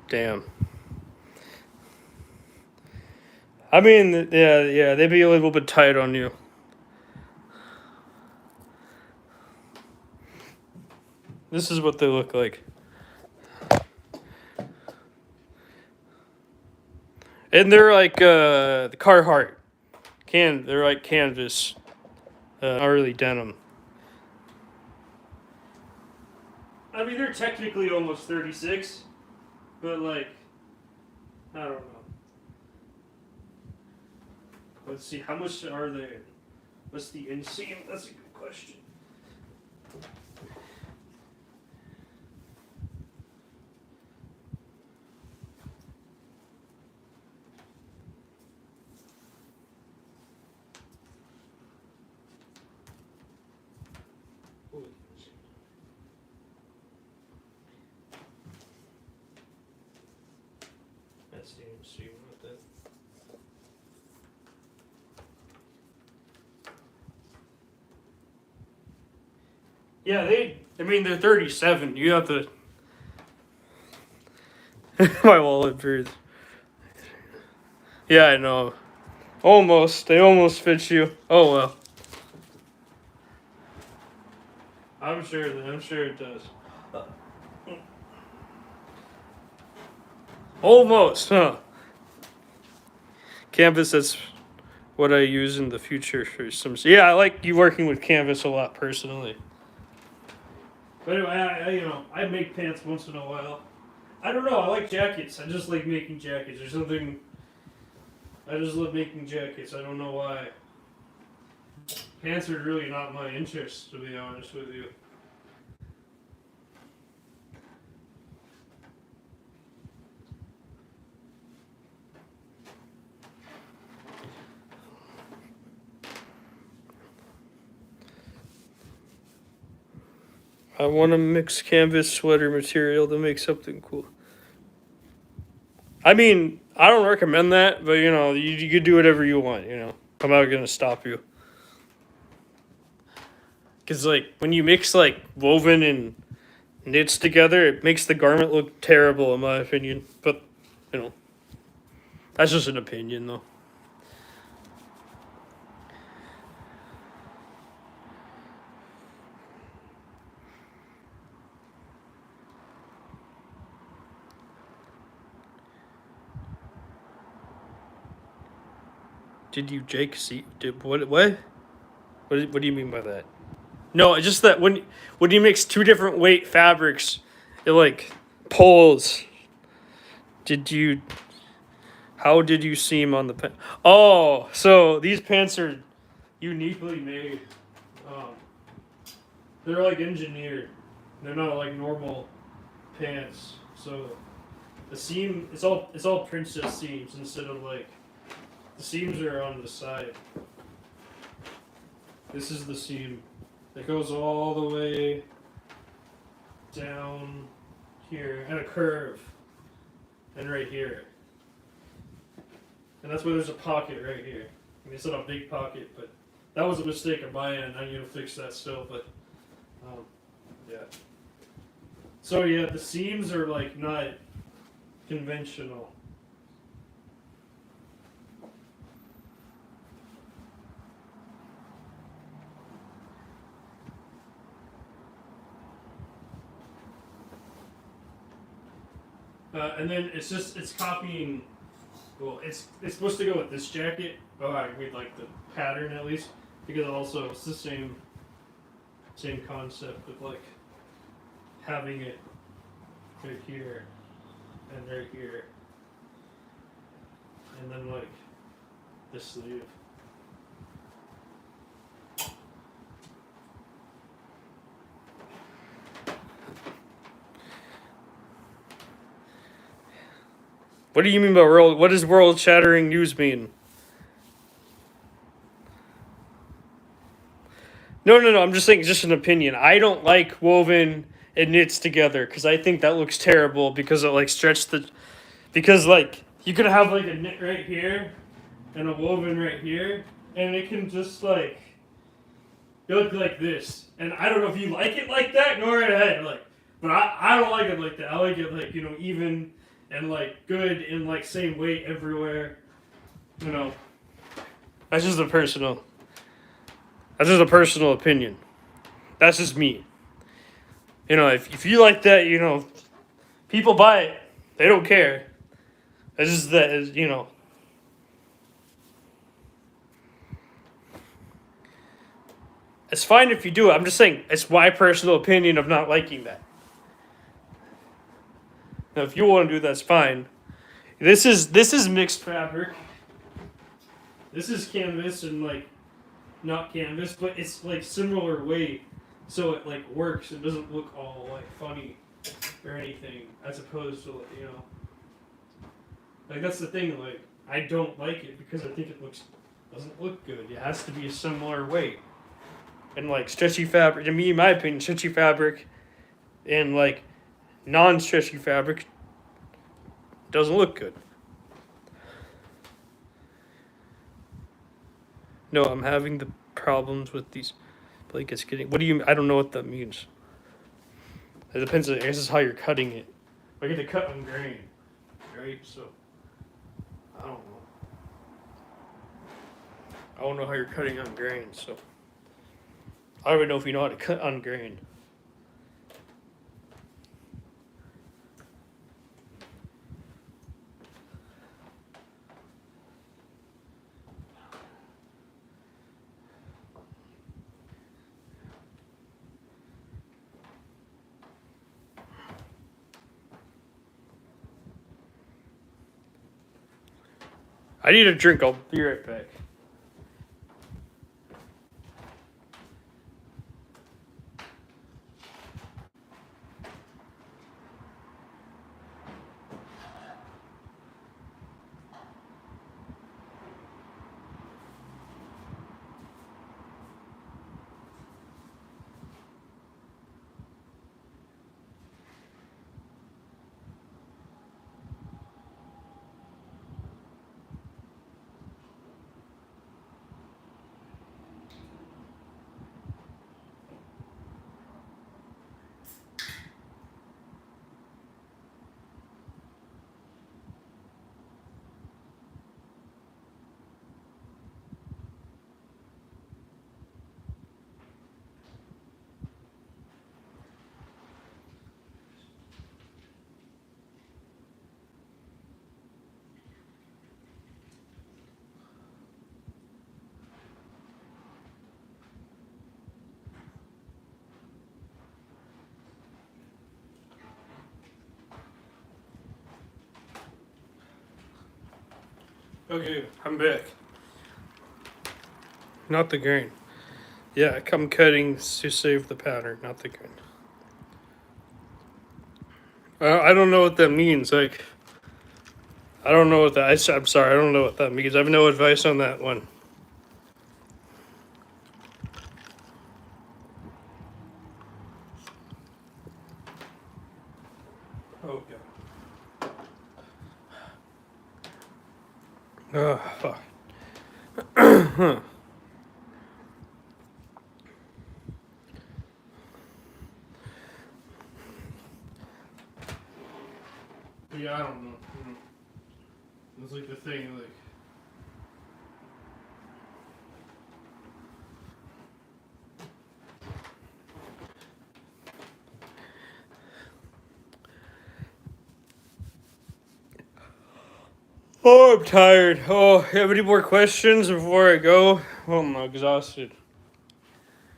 Damn. I mean, yeah, they'd be a little bit tight on you. This is what they look like. And they're like the Carhartt. They're like canvas. Not really denim. I mean, they're technically almost 36, but like, I don't know. Let's see, how much are they? What's the inseam? That's a good question. That's the inseam, not that. Yeah, they're 37. You have to. My wallet breathes. Yeah, I know. Almost. They almost fit you. Oh well. I'm sure it does. Almost, huh? Canvas, that's what I use in the future for some. Yeah, I like you working with canvas a lot personally. But anyway, I make pants once in a while. I don't know. I like jackets. I just like making jackets. There's something. I just love making jackets. I don't know why. Pants are really not my interest, to be honest with you. I want to mix canvas sweater material to make something cool. I mean, I don't recommend that, but you could do whatever you want. I'm not gonna stop you. Cause like when you mix like woven and knits together, it makes the garment look terrible in my opinion. But that's just an opinion though. Did you Jake see? Did what? What? What do you mean by that? No, it's just that when you mix two different weight fabrics, it like pulls. Did you? How did you seam on the pants? Oh, so these pants are uniquely made. Um, they're like engineered. They're not like normal pants. So the seam, it's all princess seams instead of like the seams are on the side. This is the seam that goes all the way down here and a curve and right here. And that's where there's a pocket right here. I mean, it's not a big pocket, but that was a mistake on my end. I need to fix that still, but yeah. So yeah, the seams are like not conventional. And then it's copying. Well, it's supposed to go with this jacket. Oh, I made like the pattern at least because also it's the same concept of like having it right here and right here, and then like the sleeve. What do you mean by world? What does world shattering news mean? No, no, no. I'm just saying, just an opinion. I don't like woven and knits together because I think that looks terrible because it like stretch the. Because like you could have like a knit right here and a woven right here, and it can just like look like this. And I don't know if you like it like that. Go right ahead, like. But I don't like it like that. I like it like even and like good and like same weight everywhere. You know. That's just a personal. That's just a personal opinion. That's just me. If you like that, people buy it. They don't care. It's just that. It's fine if you do it. I'm just saying it's my personal opinion of not liking that. Now, if you want to do that's fine. This is mixed fabric. This is canvas and like not canvas, but it's like similar weight, so it like works. It doesn't look all like funny or anything, as opposed to like that's the thing. Like I don't like it because I think it doesn't look good. It has to be a similar weight, and like stretchy fabric. To me, in my opinion, stretchy fabric and like non-stretchy fabric doesn't look good. No, I'm having the problems with these blankets getting. What do you? I don't know what that means. It depends. I guess it's how you're cutting it. I get to cut on grain, right? So I don't know. I don't know how you're cutting on grain. So I don't even know if you know how to cut on grain. I need a drink. I'll be right back. Okay, I'm back. Not the grain. Yeah, I'm cutting to save the pattern, not the grain. I don't know what that means. Like, I don't know what that. I'm sorry, I don't know what that means. I have no advice on that one. Oh god. Fuck. yeah, I don't know. It's like the thing, like. Oh, I'm tired. Oh, have any more questions before I go? Oh, I'm exhausted.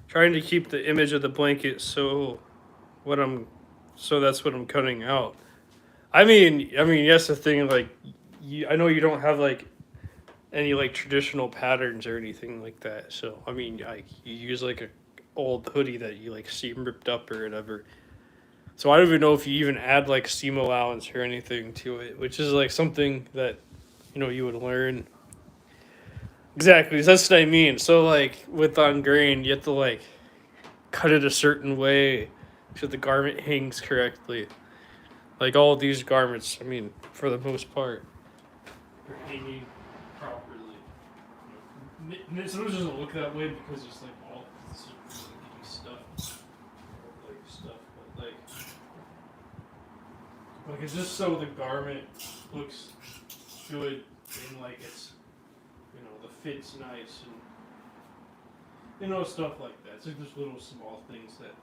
Trying to keep the image of the blanket what I'm so that's what I'm cutting out. I mean, yes, the thing like I know you don't have like any like traditional patterns or anything like that. So I mean, like you use like a old hoodie that you like seam ripped up or whatever. So I don't even know if you even add like seam allowance or anything to it, which is like something that you would learn. Exactly, that's what I mean. So like with on grain, you have to like cut it a certain way so the garment hangs correctly. Like all of these garments, I mean, for the most part, are hanging properly. And it sometimes doesn't look that way because it's like all this is really stuff, but like it's just so the garment looks good and like it's the fit's nice and stuff like that. It's like just little small things that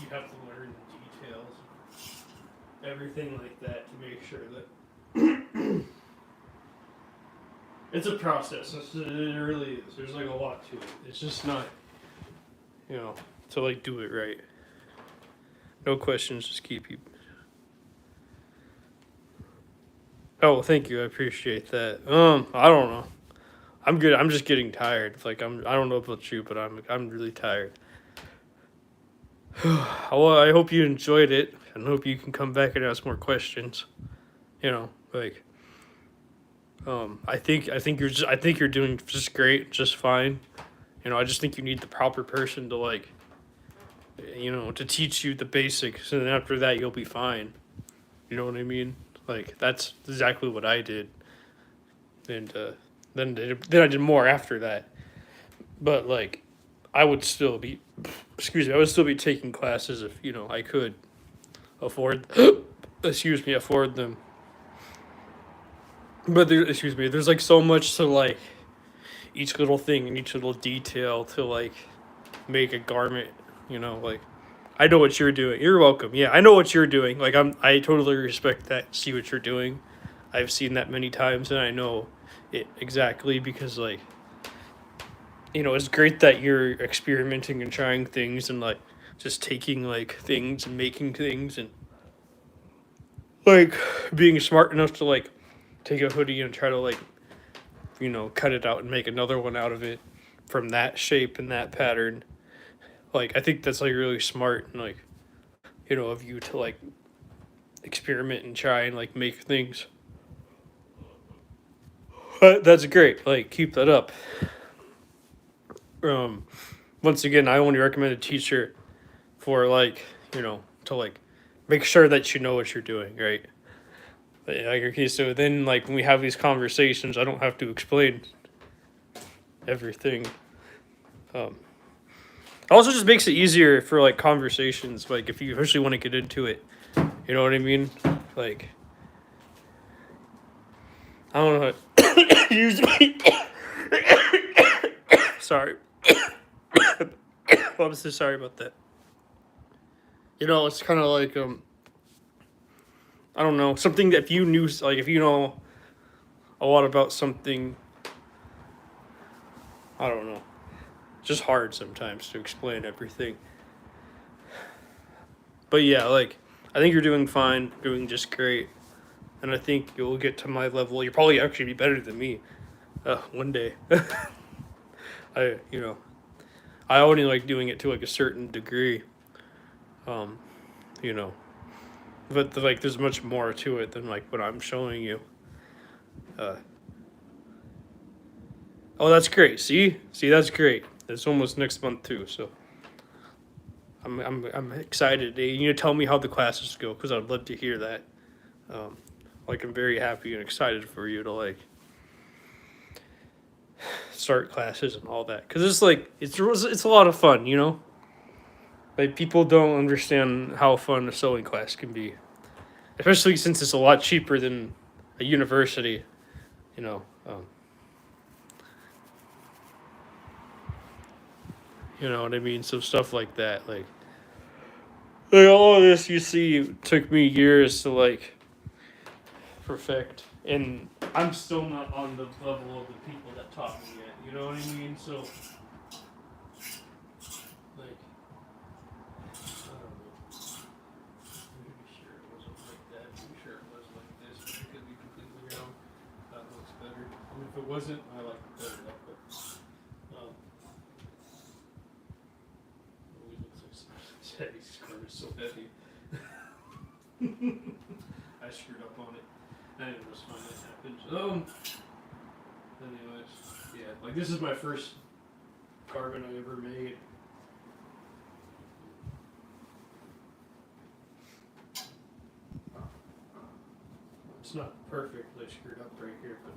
you have to learn the details, everything like that to make sure that it's a process. It really is. There's like a lot to it. It's just not, to like do it right. No questions, just keep you. Oh, thank you. I appreciate that. I don't know. I'm good. I'm just getting tired. Like I don't know about you, but I'm really tired. Well, I hope you enjoyed it, and hope you can come back and ask more questions. Like, I think you're doing just great, just fine. I just think you need the proper person to like, to teach you the basics, and then after that you'll be fine. You know what I mean? Like that's exactly what I did, and then I did more after that. But like, I would still be, excuse me, I would still be taking classes if I could afford, afford them. But there's like so much to like each little thing and each little detail to like make a garment. Like I know what you're doing. You're welcome. Yeah, I know what you're doing. Like I totally respect that. See what you're doing. I've seen that many times, and I know it exactly because like it's great that you're experimenting and trying things and like just taking like things and making things and like being smart enough to like take a hoodie and try to like cut it out and make another one out of it from that shape and that pattern. Like I think that's like really smart and like of you to like experiment and try and like make things. But that's great. Like keep that up. Um, Once again, I only recommend a teacher for like to like make sure that you know what you're doing, right? Like okay, so then like when we have these conversations, I don't have to explain everything. Um, Also just makes it easier for like conversations, like if you actually want to get into it. You know what I mean? Like I don't know. Usually, sorry. I'm so sorry about that. It's kind of like I don't know, something that if you knew, like if you know a lot about something, I don't know, just hard sometimes to explain everything. But yeah, like I think you're doing fine, doing just great, and I think you'll get to my level. You'll probably actually be better than me, one day. I I only like doing it to like a certain degree, um, you know, but like there's much more to it than like what I'm showing you. Uh, oh, that's great. See, that's great. It's almost next month too, so I'm excited. You need to tell me how the classes go because I'd love to hear that. Um, like I'm very happy and excited for you to like start classes and all that because it's like it's a lot of fun, Like people don't understand how fun a sewing class can be, especially since it's a lot cheaper than a university. You know, you know what I mean. So stuff like that, like all of this you see took me years to like perfect, and I'm still not on the level of the people that taught me yet. You know what I mean? So like, I don't know. Maybe sure it wasn't like that. Maybe sure it was like this. But it could be completely wrong. That looks better. I mean, if it wasn't, I like it better. That, but it always looks like so heavy. Scar is so heavy. I screwed up on it. I didn't just find that happened. Anyways, yeah, like this is my first carbon I ever made. It's not perfectly screwed up right here, but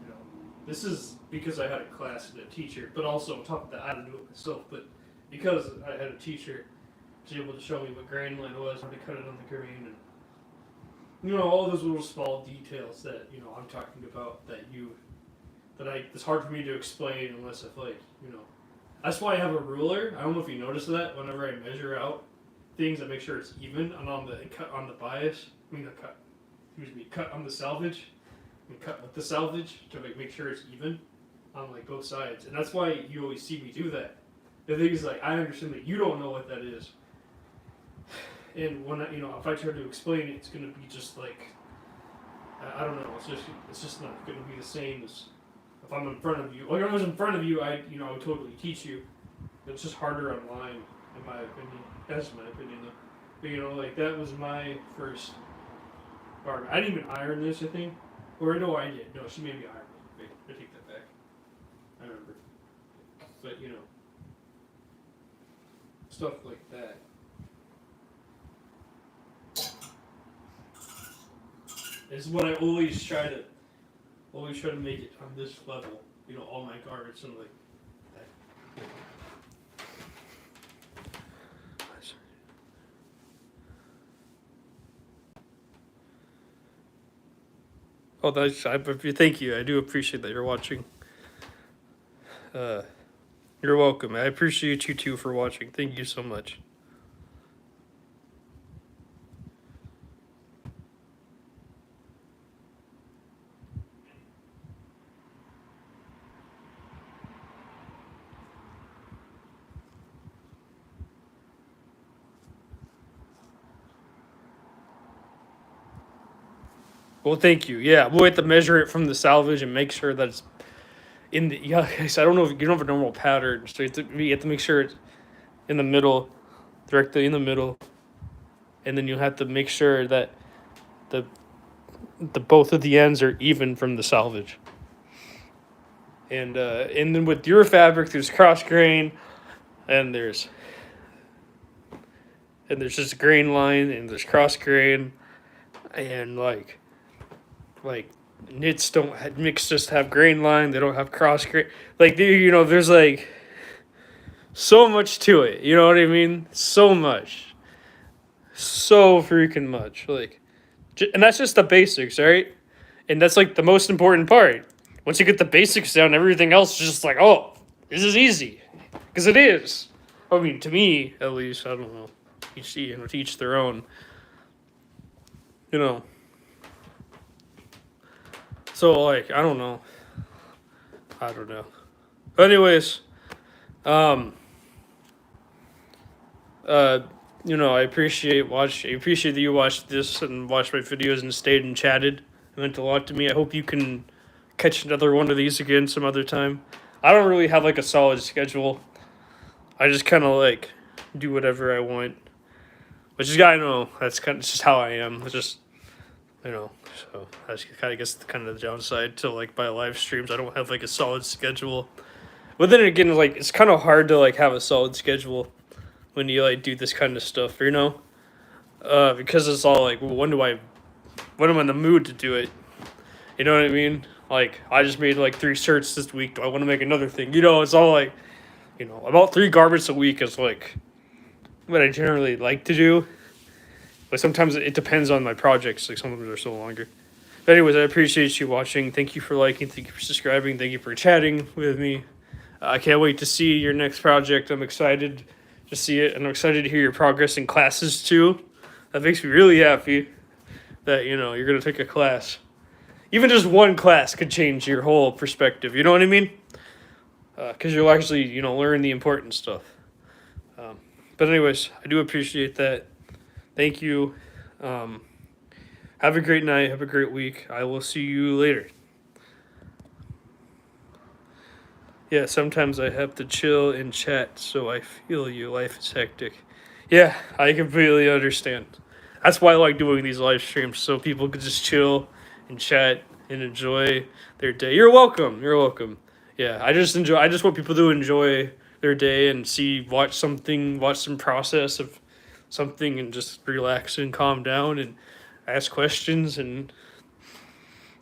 you know, this is because I had a class and a teacher, but also on top of that, I had to do it myself. But because I had a teacher, she was able to show me what grain line was, how to cut it on the grain, and you know, all those little small details that you know I'm talking about it's hard for me to explain unless if like you know. That's why I have a ruler. I don't know if you noticed that. Whenever I measure out things, I make sure it's even, and on the cut on the bias, cut on the salvage, and cut with the salvage to make sure it's even on like both sides. And that's why you always see me do that. The thing is, like, I understand that you don't know what that is, and when if I try to explain it, it's gonna be just like I don't know. It's just not gonna be the same as if I'm in front of you. Like if I was in front of you, I would totally teach you. It's just harder online, in my opinion. That's my opinion, though. But like that was my first part. I didn't even iron this, I think. Or no, I did. No, she made me iron it. Wait, I take that back. I remember. But stuff like that. Is what I always try to make it on this level. All my garments and like that. Oh, thank you. I do appreciate that you're watching. You're welcome. I appreciate you too for watching. Thank you so much. Well, thank you. Yeah, we'll have to measure it from the salvage and make sure that it's in the. Yeah, I don't know if you don't have a normal pattern, so you have to make sure it's in the middle, directly in the middle, and then you have to make sure that the both of the ends are even from the salvage. And then with your fabric, there's cross grain, and there's just grain line, and there's cross grain, and like knits don't mix just have grain line. They don't have cross grain. Like there's like so much to it. You know what I mean? So much, so freaking much. Like, and that's just the basics, right? And that's like the most important part. Once you get the basics down, everything else is just like, oh, this is easy, because it is. I mean, to me at least. I don't know. To each their own. So like I don't know. Anyways, I appreciate that you watched this and watched my videos and stayed and chatted. It meant a lot to me. I hope you can catch another one of these again some other time. I don't really have like a solid schedule. I just kind of like do whatever I want, which is that's kind of just how I am. It's just so that's kind of guess kind of the downside to like my live streams. I don't have like a solid schedule. But then again, like it's kind of hard to like have a solid schedule when you like do this kind of stuff, because it's all like, well, when am I in the mood to do it? You know what I mean? Like I just made like 3 shirts this week. Do I want to make another thing? It's all like, about 3 garments a week is like what I generally like to do. Like sometimes it depends on my projects. Like some of them are so longer. But anyways, I appreciate you watching. Thank you for liking. Thank you for subscribing. Thank you for chatting with me. I can't wait to see your next project. I'm excited to see it, and I'm excited to hear your progress in classes too. That makes me really happy that you're gonna take a class. Even just one class could change your whole perspective. You know what I mean? Because you'll actually learn the important stuff. But anyways, I do appreciate that. Thank you. Have a great night. Have a great week. I will see you later. Yeah, sometimes I have to chill and chat, so I feel you. Life is hectic. Yeah, I completely understand. That's why I like doing these live streams, so people can just chill and chat and enjoy their day. You're welcome. You're welcome. Yeah, I just want people to enjoy their day and watch some process of something, and just relax and calm down and ask questions,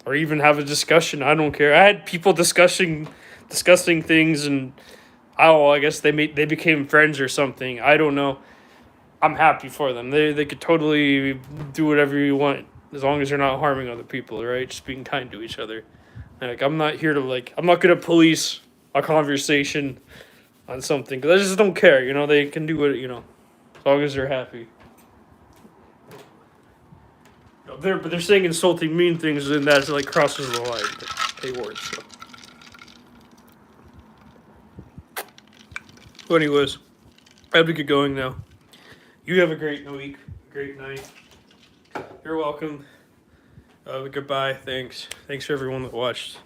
or even have a discussion. I don't care. I had people discussing things, and I guess they became friends or something. I don't know. I'm happy for them. They could totally do whatever you want as long as they're not harming other people, right? Just being kind to each other. Like I'm not here to I'm not gonna police a conversation on something, because I just don't care. They can do it. As long as they're happy. But they're saying insulting, mean things, and that crosses the line. But they weren't. So. Well, anyways, I have to get going now. You have a great week, great night. You're welcome. Goodbye. Thanks for everyone that watched.